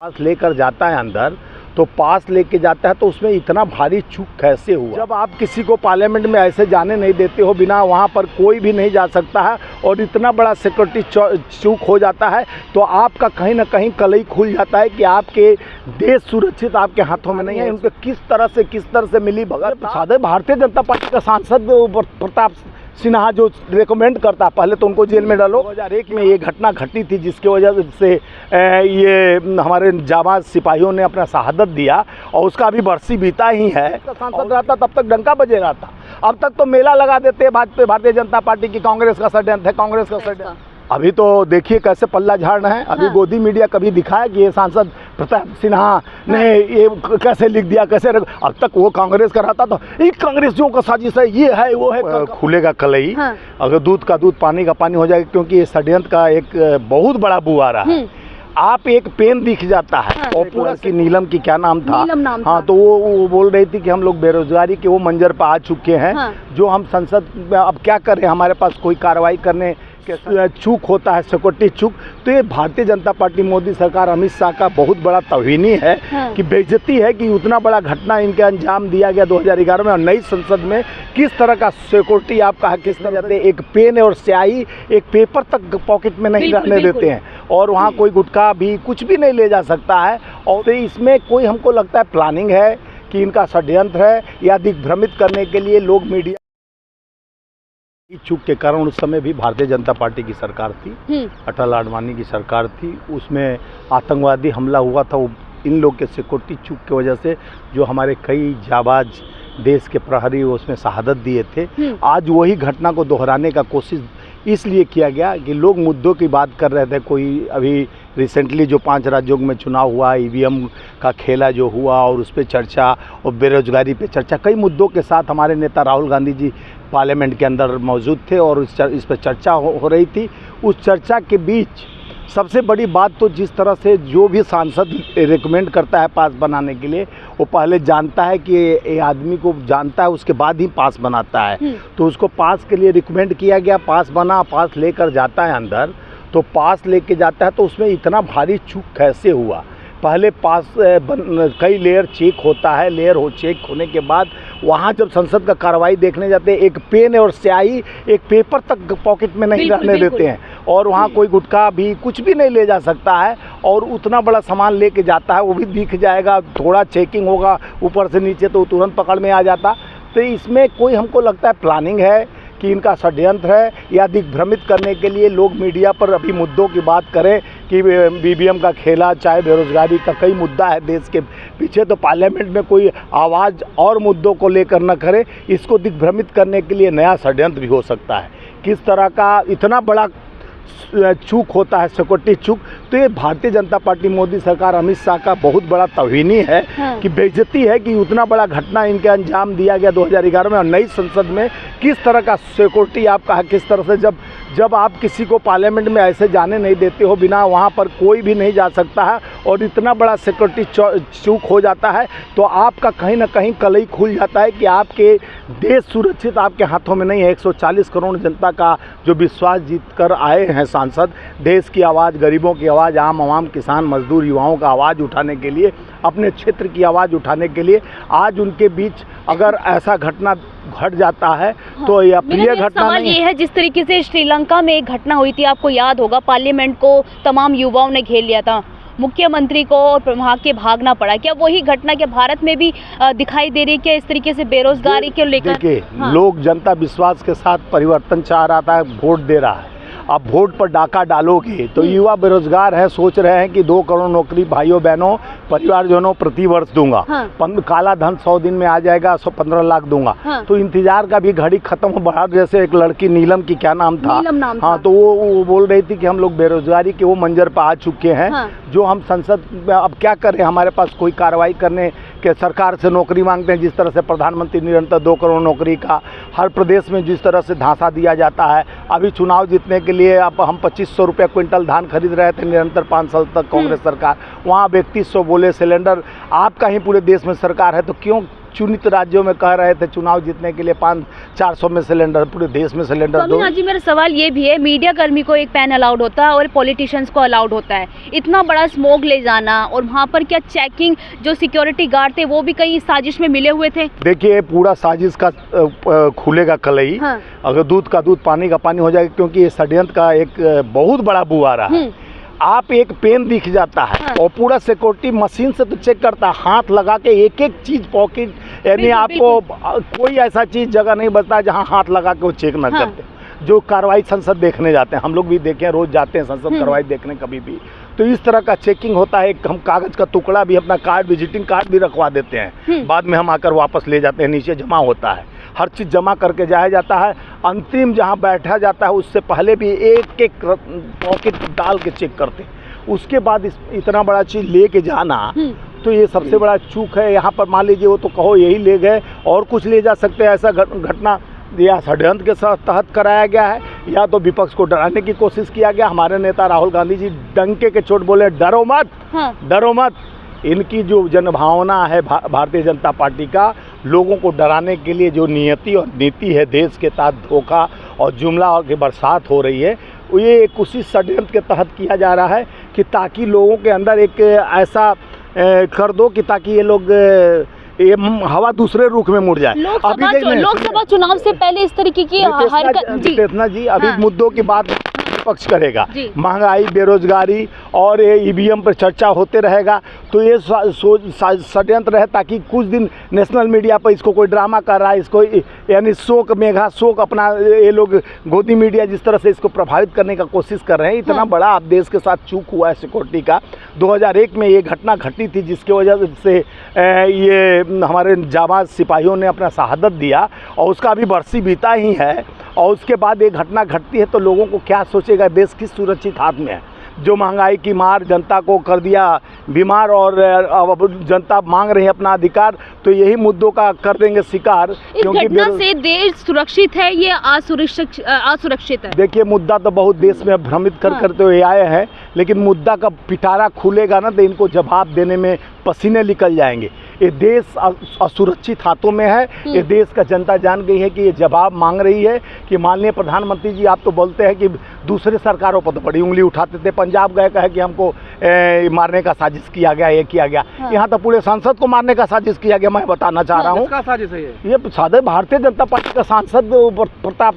पास लेकर जाता है अंदर, तो पास लेके जाता है तो उसमें इतना भारी चूक कैसे हुआ? जब आप किसी को पार्लियामेंट में ऐसे जाने नहीं देते हो, बिना वहाँ पर कोई भी नहीं जा सकता है और इतना बड़ा सिक्योरिटी चूक हो जाता है, तो आपका कहीं ना कहीं कलई खुल जाता है कि आपके देश सुरक्षित आपके हाथों में नहीं है। उनको किस तरह से मिली भगत साधे भारतीय जनता पार्टी का सांसद प्रताप सिन्हा जो रेकमेंड करता, पहले तो उनको जेल में डालो। 2001 में ये घटना घटी थी जिसकी वजह से ये हमारे जाबाज सिपाहियों ने अपना शहादत दिया और उसका अभी बरसी बीता ही है। सांसद रहता तब तक डंका बजे रहा था, अब तक तो मेला लगा देते भारतीय जनता पार्टी की, कांग्रेस का षड्यंत्र है, कांग्रेस का षड्यंत्र। अभी तो देखिए कैसे पल्ला झाड़ रहे हैं। अभी गोदी मीडिया कभी दिखाया कि ये सांसद प्रताप सिन्हा ने ये कैसे लिख दिया, कैसे अब तक वो कांग्रेस का रहता तो ये कांग्रेसियों का साजिश है, ये है वो है। खुलेगा कलई, अगर दूध का दूध पानी का पानी हो जाएगा, क्योंकि ये षड्यंत्र का एक बहुत बड़ा बुआरा है। आप एक पेन दिख जाता है और पूरा की नीलम की क्या नाम था, हाँ, तो वो बोल रही थी कि हम लोग बेरोजगारी के वो मंजर पर आ चुके हैं, जो हम संसद में अब क्या करें, हमारे पास कोई कार्रवाई करने चूक होता है, सिक्योरिटी चूक। तो ये भारतीय जनता पार्टी, मोदी सरकार, अमित शाह का बहुत बड़ा तौहीनी है कि बेइज्जती है कि उतना बड़ा घटना इनके अंजाम दिया गया 2011 में, और नई संसद में किस तरह का सिक्योरिटी आपका है, किस तरह से एक पेन और स्याही एक पेपर तक पॉकेट में नहीं रहने देते हैं, और वहाँ कोई गुटखा भी कुछ भी नहीं ले जा सकता है। और तो इसमें कोई हमको लगता है प्लानिंग है कि इनका षड्यंत्र है या दिग्भ्रमित करने के लिए लोग मीडिया चूक के कारण। उस समय भी भारतीय जनता पार्टी की सरकार थी, अटल आडवाणी की सरकार थी, उसमें आतंकवादी हमला हुआ था, वो इन लोग के सिक्योरिटी चूक की वजह से जो हमारे कई जाबाज देश के प्रहरी उसमें शहादत दिए थे। आज वही घटना को दोहराने का कोशिश इसलिए किया गया कि लोग मुद्दों की बात कर रहे थे। कोई अभी रिसेंटली जो 5 राज्यों में चुनाव हुआ, ईवीएम का खेला जो हुआ और उस पर चर्चा, और बेरोजगारी पे चर्चा, कई मुद्दों के साथ हमारे नेता राहुल गांधी जी पार्लियामेंट के अंदर मौजूद थे और इस पर चर्चा हो रही थी। उस चर्चा के बीच सबसे बड़ी बात तो जिस तरह से जो भी सांसद रिकमेंड करता है पास बनाने के लिए, वो पहले जानता है कि ये आदमी को जानता है, उसके बाद ही पास बनाता है। तो उसको पास के लिए रिकमेंड किया गया, पास बना, पास लेकर जाता है अंदर, तो पास लेके जाता है तो उसमें इतना भारी चूक कैसे हुआ? पहले पास कई लेयर चेक होता है, लेयर चेक होने के बाद वहाँ जब संसद का कार्रवाई देखने जाते हैं, एक पेन और स्याही एक पेपर तक पॉकेट में नहीं रहने देते हैं, और वहाँ कोई गुटखा भी कुछ भी नहीं ले जा सकता है, और उतना बड़ा सामान लेके जाता है वो भी दिख जाएगा, थोड़ा चेकिंग होगा ऊपर से नीचे तो तुरंत पकड़ में आ जाता। तो इसमें कोई हमको लगता है प्लानिंग है कि इनका षड्यंत्र है या दिग्भ्रमित करने के लिए लोग मीडिया पर अभी मुद्दों की बात करें कि ईवीएम का खेला, चाहे बेरोजगारी का कई मुद्दा है देश के पीछे, तो पार्लियामेंट में कोई आवाज़ और मुद्दों को लेकर न करे, इसको दिग्भ्रमित करने के लिए नया षड्यंत्र भी हो सकता है। किस तरह का इतना बड़ा चूक होता है, सिक्योरिटी चूक। तो ये भारतीय जनता पार्टी, मोदी सरकार, अमित शाह का बहुत बड़ा तौहीनी है कि बेइज्जती है कि उतना बड़ा घटना इनके अंजाम दिया गया 2011 में, और नई संसद में किस तरह का सिक्योरिटी आपका है, किस तरह से जब आप किसी को पार्लियामेंट में ऐसे जाने नहीं देते हो, बिना वहाँ पर कोई भी नहीं जा सकता है, और इतना बड़ा सिक्योरिटी चूक हो जाता है, तो आपका कहीं ना कहीं कलई खुल जाता है कि आपके देश सुरक्षित आपके हाथों में नहीं है। 140 करोड़ जनता का जो विश्वास जीत कर आए हैं सांसद, देश की आवाज़, गरीबों की आवाज़, आम किसान, मजदूर, युवाओं का आवाज़ उठाने के लिए, अपने क्षेत्र की आवाज़ उठाने के लिए, आज उनके बीच अगर ऐसा घटना घट जाता है तो यह प्रिय घटना नहीं। ये है जिस तरीके से श्रीलंका में एक घटना हुई थी, आपको याद होगा, पार्लियामेंट को तमाम युवाओं ने घेर लिया था, मुख्यमंत्री को और वहाँ के भागना पड़ा। क्या वही घटना क्या भारत में भी दिखाई दे रही है? क्या इस तरीके से बेरोजगारी के लेकर देखिए, लोग जनता विश्वास के साथ परिवर्तन चाह रहा था, वोट दे रहा है। अब वोट पर डाका डालोगे तो युवा बेरोजगार है, सोच रहे हैं कि 2 करोड़ नौकरी भाइयों बहनों परिवारजनों प्रति वर्ष दूंगा, काला धन 100 दिन में आ जाएगा, 15 लाख दूंगा। तो इंतजार का भी घड़ी खत्म हो बढ़ा। जैसे एक लड़की नीलम की क्या नाम था, हाँ, तो वो बोल रही थी कि हम लोग बेरोजगारी के वो मंजर पर आ चुके हैं, जो हम संसद में अब क्या करें, हमारे पास कोई कार्रवाई करने के, सरकार से नौकरी मांगते हैं। जिस तरह से प्रधानमंत्री निरंतर 2 करोड़ नौकरी का हर प्रदेश में जिस तरह से धांसा दिया जाता है, अभी चुनाव जीतने के लिए अब हम 2500 रुपये क्विंटल धान खरीद रहे थे निरंतर 5 साल तक कांग्रेस सरकार, वहाँ 3100 बोले सिलेंडर। आपका ही पूरे देश में सरकार है, तो क्यों चुनित राज्यों में कह रहे थे चुनाव जीतने के लिए 500-400 में सिलेंडर, पूरे देश में सिलेंडर दो। स्वामीनाथ जी, मेरा सवाल ये भी है, मीडिया कर्मी को एक पैन अलाउड होता है और पॉलिटिशियंस को अलाउड होता है, इतना बड़ा स्मोक ले जाना, और वहाँ पर क्या चेकिंग, जो सिक्योरिटी गार्ड थे वो भी कहीं साजिश में मिले हुए थे? देखिए, पूरा साजिश का खुलेगा कल ही। हाँ। अगर दूध का दूध पानी का पानी हो जाएगा, क्योंकि ये षड्यंत्र का एक बहुत बड़ा बुआरा है। आप एक पेन दिख जाता है। हाँ। और पूरा सिक्योरिटी मशीन से तो चेक करता है, हाथ लगा के एक एक चीज पॉकेट, यानी आपको कोई ऐसा चीज जगह नहीं बचता जहां हाथ लगा के वो चेक ना करते। जो कार्रवाई संसद देखने जाते हैं, हम लोग भी देखे, रोज जाते हैं संसद कार्रवाई देखने कभी भी, तो इस तरह का चेकिंग होता है। हम कागज का टुकड़ा भी, अपना कार्ड, विजिटिंग कार्ड भी रखवा देते हैं, बाद में हम आकर वापस ले जाते हैं, नीचे जमा होता है, हर चीज़ जमा करके जाया जाता है। अंतिम जहां बैठा जाता है उससे पहले भी एक एक पॉकेट डाल के चेक करते हैं, उसके बाद इतना बड़ा चीज़ ले के जाना, तो ये सबसे बड़ा चूक है। यहाँ पर मान लीजिए वो तो कहो यही ले गए, और कुछ ले जा सकते हैं, ऐसा घटना या षड्यंत्र के तहत कराया गया है, या तो विपक्ष को डराने की कोशिश किया गया। हमारे नेता राहुल गांधी जी डंके के चोट बोले, डरो मत। हाँ। डरो मत। इनकी जो जनभावना है भारतीय जनता पार्टी का, लोगों को डराने के लिए जो नियति और नीति है, देश के तहत धोखा और जुमला की बरसात हो रही है, ये एक उसी षड्यंत्र के तहत किया जा रहा है कि ताकि लोगों के अंदर एक ऐसा कर दो कि ताकि ये लोग ये हवा दूसरे रुख में मुड़ जाए। लोकसभा चुनाव से पहले इस तरीके की हरकत जी, अभी मुद्दों की बात विपक्ष करेगा, महंगाई, बेरोजगारी और ईवीएम पर चर्चा होते रहेगा, तो ये षड्यंत्र है ताकि कुछ दिन नेशनल मीडिया पर इसको कोई ड्रामा कर रहा है, इसको यानी शोक, मेघा शोक, अपना ये लोग गोदी मीडिया जिस तरह से इसको प्रभावित करने का कोशिश कर रहे हैं। इतना बड़ा आप देश के साथ चूक हुआ है सिक्योरिटी का। 2001 में ये घटना घटी थी, जिसकी वजह से ये हमारे जाबाज सिपाहियों ने अपना शहादत दिया, और उसका अभी बरसी बीता ही है, और उसके बाद ये घटना घटती है तो लोगों को क्या सोचेगा, देश किस सुरक्षित हाथ में है। जो महंगाई की मार जनता को कर दिया बीमार, और अब जनता मांग रही है अपना अधिकार, तो यही मुद्दों का कर देंगे शिकार। क्योंकि इस घटना से देश सुरक्षित है, ये असुरक्षित है। देखिए, मुद्दा तो बहुत देश में भ्रमित करते हुए आए हैं, लेकिन मुद्दा का पिटारा खुलेगा ना तो इनको जवाब देने में पसीने निकल जाएंगे। ये देश असुरक्षित हाथों में है। ये देश का जनता जान गई है कि ये जवाब मांग रही है कि माननीय प्रधानमंत्री जी, आप तो बोलते हैं कि दूसरे सरकारों पर तो बड़ी उंगली उठाते थे, पंजाब गए कहे कि हमको मारने का साजिश किया गया, ये किया गया। यहाँ तो पूरे सांसद को मारने का साजिश किया गया। मैं बताना चाह रहा हूँ, साजिश है ये सादे भारतीय जनता पार्टी का सांसद प्रताप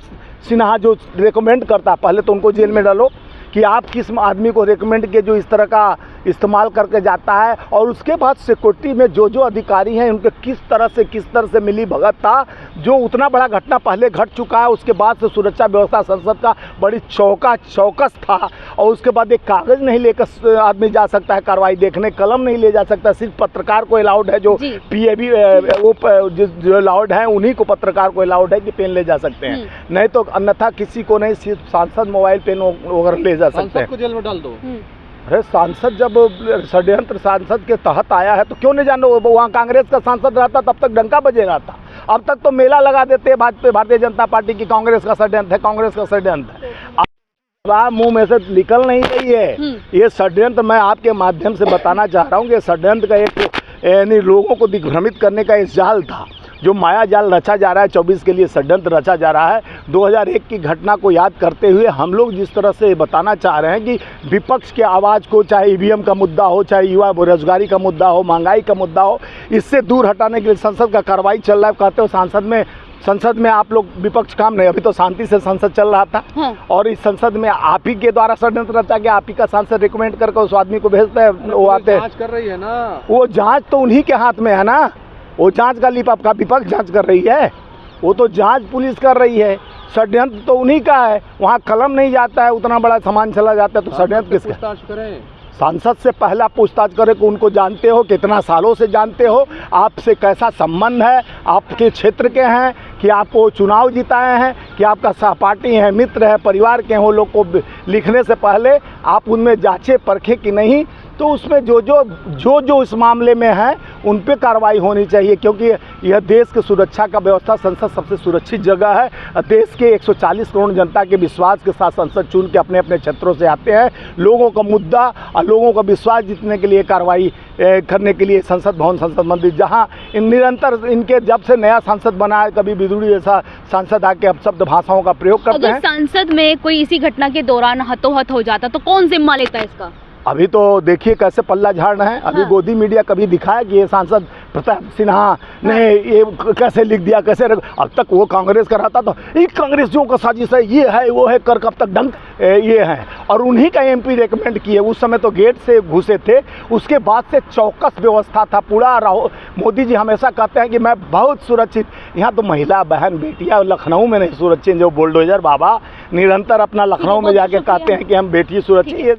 सिन्हा जो रिकमेंड करता है, पहले तो उनको जेल में डालो कि आप किस आदमी को रिकमेंड किए जो इस तरह का इस्तेमाल करके जाता है, और उसके बाद सिक्योरिटी में जो जो अधिकारी हैं उनके किस तरह से मिली भगत था। जो उतना बड़ा घटना पहले घट चुका है, उसके बाद से सुरक्षा व्यवस्था संसद का बड़ी चौकस था, और उसके बाद एक कागज नहीं लेकर आदमी जा सकता है कार्रवाई देखने, कलम नहीं ले जा सकता, सिर्फ पत्रकार को अलाउड है, जो PAB वो जो अलाउड है उन्हीं को, पत्रकार को अलाउड है कि पेन ले जा सकते हैं, नहीं तो अन्यथा किसी को नहीं, सिर्फ सांसद मोबाइल पेन वगैरह ले जा सकते हैं। जेल में डाल दो। अरे सांसद जब षड्यंत्र सांसद के तहत आया है तो क्यों नहीं जानो, वहाँ कांग्रेस का सांसद रहता तब तक डंका बजे रहा था। अब तक तो मेला लगा देते भारतीय जनता पार्टी की, कांग्रेस का षड्यंत्र है, कांग्रेस का षड्यंत्र है। मुंह में से निकल नहीं रही है ये षड्यंत्र। मैं आपके माध्यम से बताना चाह रहा हूँ कि षड्यंत्र का एक यानी लोगों को दिग्भ्रमित करने का एक जाल था, जो माया जाल रचा जा रहा है, 24 के लिए षड्यंत्र रचा जा रहा है। 2001 की घटना को याद करते हुए हम लोग जिस तरह से बताना चाह रहे हैं कि विपक्ष के आवाज़ को, चाहे ईवीएम का मुद्दा हो, चाहे युवा बेरोजगारी का मुद्दा हो, महंगाई का मुद्दा हो, इससे दूर हटाने के लिए संसद का कार्रवाई चल रहा है। कहते हो संसद में आप लोग विपक्ष काम नहीं, अभी तो शांति से संसद चल रहा था, और इस संसद में आप ही के द्वारा षड्यंत्र रचा गया, आप ही का सांसद रिकमेंड करके उस आदमी को भेजते हैं, वो आते हैं, जांच कर रही है ना, वो जांच तो उन्हीं के हाथ में है ना, वो जांच का लिपाप का विपक्ष जांच कर रही है, वो तो जांच पुलिस कर रही है, षड्यंत्र तो उन्हीं का है। वहाँ कलम नहीं जाता है, उतना बड़ा सामान चला जाता है, तो षड्यंत्र किसका? सांसद से पहला पूछताछ करें कि उनको जानते हो, कितना सालों से जानते हो, आपसे कैसा संबंध है, आपके क्षेत्र के हैं कि आपको चुनाव जिताए हैं, कि आपका सहपाठी है, मित्र है, परिवार के हैं, वो लोग को लिखने से पहले आप उनमें जांचे परखें कि नहीं। तो उसमें जो इस मामले में है उन पे कार्रवाई होनी चाहिए, क्योंकि यह देश की सुरक्षा का व्यवस्था, संसद सबसे सुरक्षित जगह है। देश के 140 करोड़ जनता के विश्वास के साथ संसद चुन के अपने अपने क्षेत्रों से आते हैं। लोगों का मुद्दा और लोगों का विश्वास जीतने के लिए कार्रवाई करने के लिए संसद भवन, संसद मंदिर, जहां निरंतर इनके जब से नया सांसद बना है, कभी विदुरी जैसा सांसद आके अपशब्द भाषाओं का प्रयोग करते हैं। अगर संसद में कोई इसी घटना के दौरान हतोहत हो जाता तो कौन जिम्मा लेता है इसका? अभी तो देखिए कैसे पल्ला झाड़ रहे हैं। अभी हाँ। गोदी मीडिया कभी दिखाया कि ये सांसद प्रताप सिन्हा ने ये कैसे लिख दिया, कैसे अब तक वो कांग्रेस का रहता तो ये कांग्रेसियों का साजिश है, ये है वो है कर कब तक डंक ये है। और उन्हीं का एमपी रेकमेंड किए। उस समय तो गेट से घुसे थे, उसके बाद से चौकस व्यवस्था था पूरा। मोदी जी हमेशा कहते हैं कि मैं बहुत सुरक्षित, यहाँ तो महिला बहन बेटियाँ लखनऊ में नहीं सुरक्षित, जो बुलडोजर बाबा निरंतर अपना लखनऊ में जाके कहते हैं कि हम बेटी सुरक्षित।